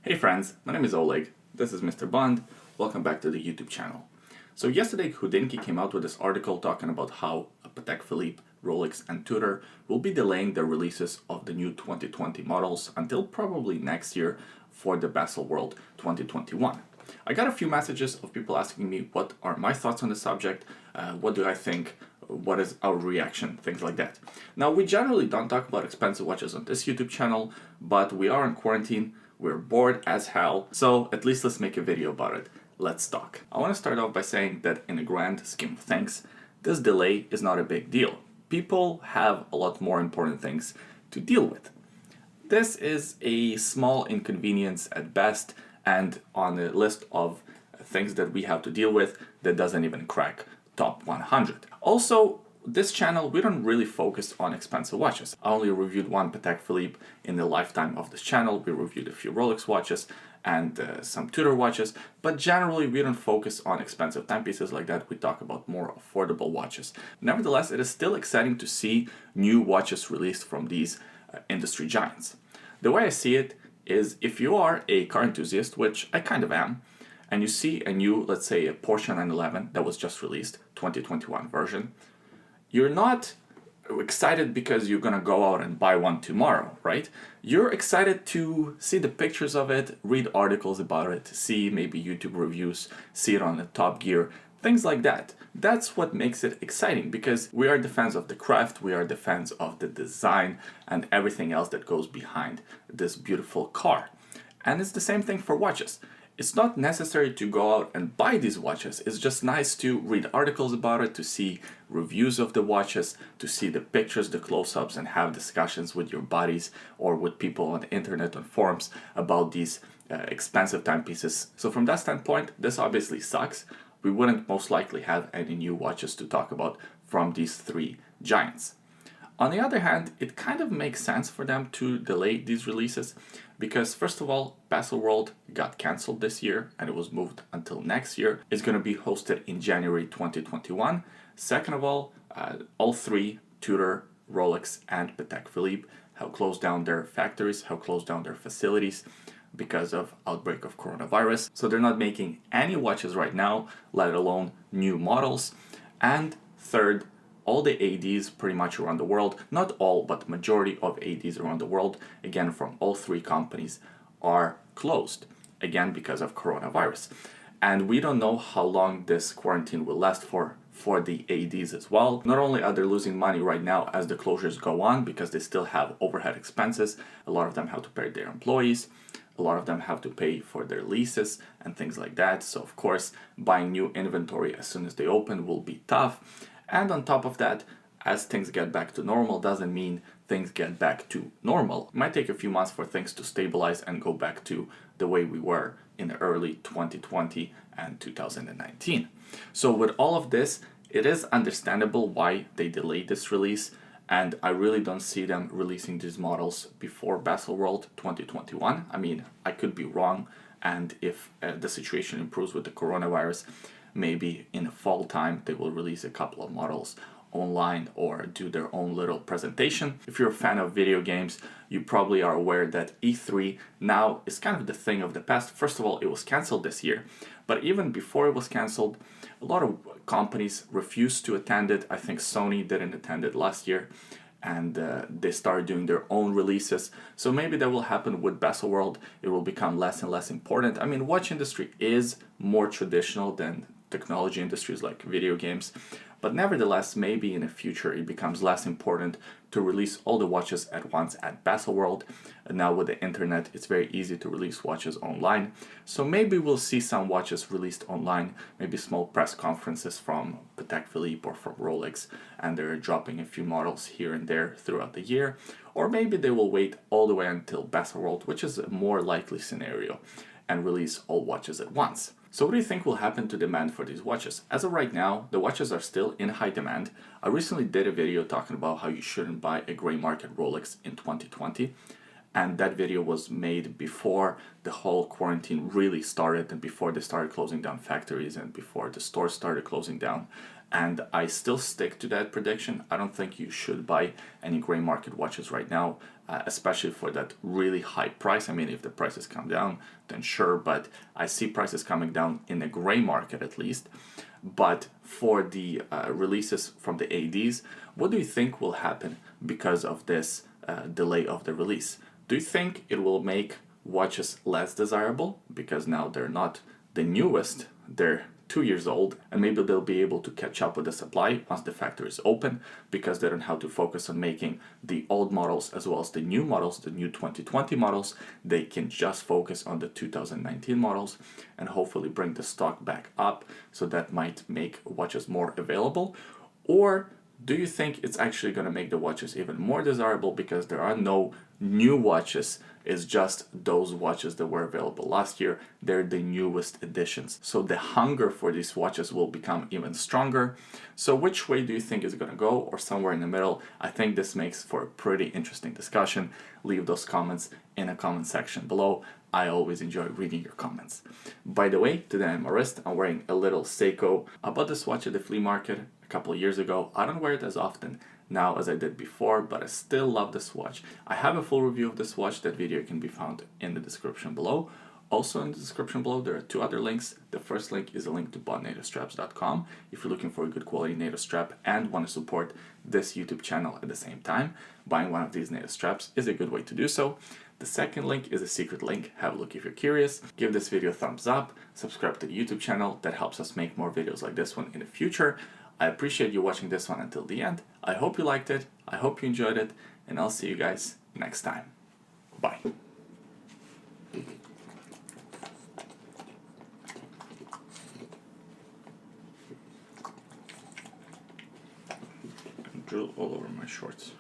Hey friends, my name is Oleg, this is Mr. Bond, welcome back to the YouTube channel. So yesterday Hodinkee came out with this article talking about how Patek Philippe, Rolex and Tudor will be delaying the releases of the new 2020 models until probably next year for the Baselworld 2021. I got a few messages of people asking me what are my thoughts on the subject, what do I think, what is our reaction, things like that. Now, we generally don't talk about expensive watches on this YouTube channel, but we are in quarantine, we're bored as hell, so at least let's make a video about it. Let's talk. I want to start off by saying that in the grand scheme of things, this delay is not a big deal. People have a lot more important things to deal with. This is a small inconvenience at best, and on a list of things that we have to deal with, that doesn't even crack top 100. Also, this channel, we don't really focus on expensive watches. I only reviewed one Patek Philippe in the lifetime of this channel. We reviewed a few Rolex watches and some Tudor watches, but generally we don't focus on expensive timepieces like that. We talk about more affordable watches. Nevertheless, it is still exciting to see new watches released from these industry giants. The way I see it is, if you are a car enthusiast, which I kind of am, and you see a new, let's say a Porsche 911 that was just released, 2021 version, you're not excited because you're gonna go out and buy one tomorrow, right? You're excited to see the pictures of it, read articles about it, see maybe YouTube reviews, see it on the Top Gear, things like that. That's what makes it exciting, because we are the fans of the craft, we are the fans of the design and everything else that goes behind this beautiful car. And it's the same thing for watches. It's not necessary to go out and buy these watches. It's just nice to read articles about it, to see reviews of the watches, to see the pictures, the close-ups, and have discussions with your buddies or with people on the internet, on forums about these expensive timepieces. So from that standpoint, this obviously sucks. We wouldn't most likely have any new watches to talk about from these three giants. On the other hand, it kind of makes sense for them to delay these releases because, first of all, Baselworld got cancelled this year and it was moved until next year. It's going to be hosted in January 2021. Second of all three, Tudor, Rolex and Patek Philippe, have closed down their factories, have closed down their facilities because of outbreak of coronavirus. So they're not making any watches right now, let alone new models. And third, all the ADs pretty much around the world, not all, but majority of ADs around the world, again from all three companies, are closed, again because of coronavirus. And we don't know how long this quarantine will last for the ADs as well. Not only are they losing money right now as the closures go on, because they still have overhead expenses, a lot of them have to pay their employees, a lot of them have to pay for their leases and things like that. So of course, buying new inventory as soon as they open will be tough. And on top of that, as things get back to normal doesn't mean things get back to normal. It might take a few months for things to stabilize and go back to the way we were in the early 2020 and 2019. So with all of this, it is understandable why they delayed this release, and I really don't see them releasing these models before Baselworld 2021. I mean, I could be wrong, and if the situation improves with the coronavirus, maybe in the fall time they will release a couple of models online or do their own little presentation. If you're a fan of video games, you probably are aware that E3 now is kind of the thing of the past. First of all, it was cancelled this year, but even before it was cancelled, a lot of companies refused to attend it. I think Sony didn't attend it last year, and they started doing their own releases. So maybe that will happen with Baselworld. It will become less and less important. I mean, watch industry is more traditional than technology industries like video games, but nevertheless, maybe in the future it becomes less important to release all the watches at once at Baselworld. And now with the internet, it's very easy to release watches online. So maybe we'll see some watches released online, maybe small press conferences from Patek Philippe or from Rolex, and they're dropping a few models here and there throughout the year. Or maybe they will wait all the way until Baselworld, which is a more likely scenario, and release all watches at once. So what do you think will happen to demand for these watches? As of right now, the watches are still in high demand. I recently did a video talking about how you shouldn't buy a gray market Rolex in 2020. And that video was made before the whole quarantine really started and before they started closing down factories and before the stores started closing down and I still stick to that prediction. I don't think you should buy any gray market watches right now, especially for that really high price. I mean, if the prices come down, then sure, but I see prices coming down in the gray market at least. But for the releases from the ADs, what do you think will happen because of this delay of the release? Do you think it will make watches less desirable because now they're not the newest, they're 2 years old, and maybe they'll be able to catch up with the supply once the factory is open, because they don't have to focus on making the old models as well as the new models, the new 2020 models. They can just focus on the 2019 models and hopefully bring the stock back up, so that might make watches more available? Or do you think it's actually going to make the watches even more desirable because there are no new watches? It's just those watches that were available last year. They're the newest editions. So the hunger for these watches will become even stronger. So which way do you think is going to go, or somewhere in the middle? I think this makes for a pretty interesting discussion. Leave those comments in the comment section below. I always enjoy reading your comments. By the way, today on my wrist, I'm wearing a little Seiko. I bought this watch at the flea market a couple of years ago. I don't wear it as often now as I did before, but I still love this watch. I have a full review of this watch. That video can be found in the description below. Also in the description below, there are 2 other links. The first link is a link to bought-nativestraps.com if you're looking for a good quality native strap and want to support this YouTube channel at the same time. Buying one of these native straps is a good way to do so. The second link is a secret link. Have a look if you're curious. Give this video a thumbs up. Subscribe to the YouTube channel. That helps us make more videos like this one in the future. I appreciate you watching this one until the end. I hope you liked it. I hope you enjoyed it. And I'll see you guys next time. Bye. Drill all over my shorts.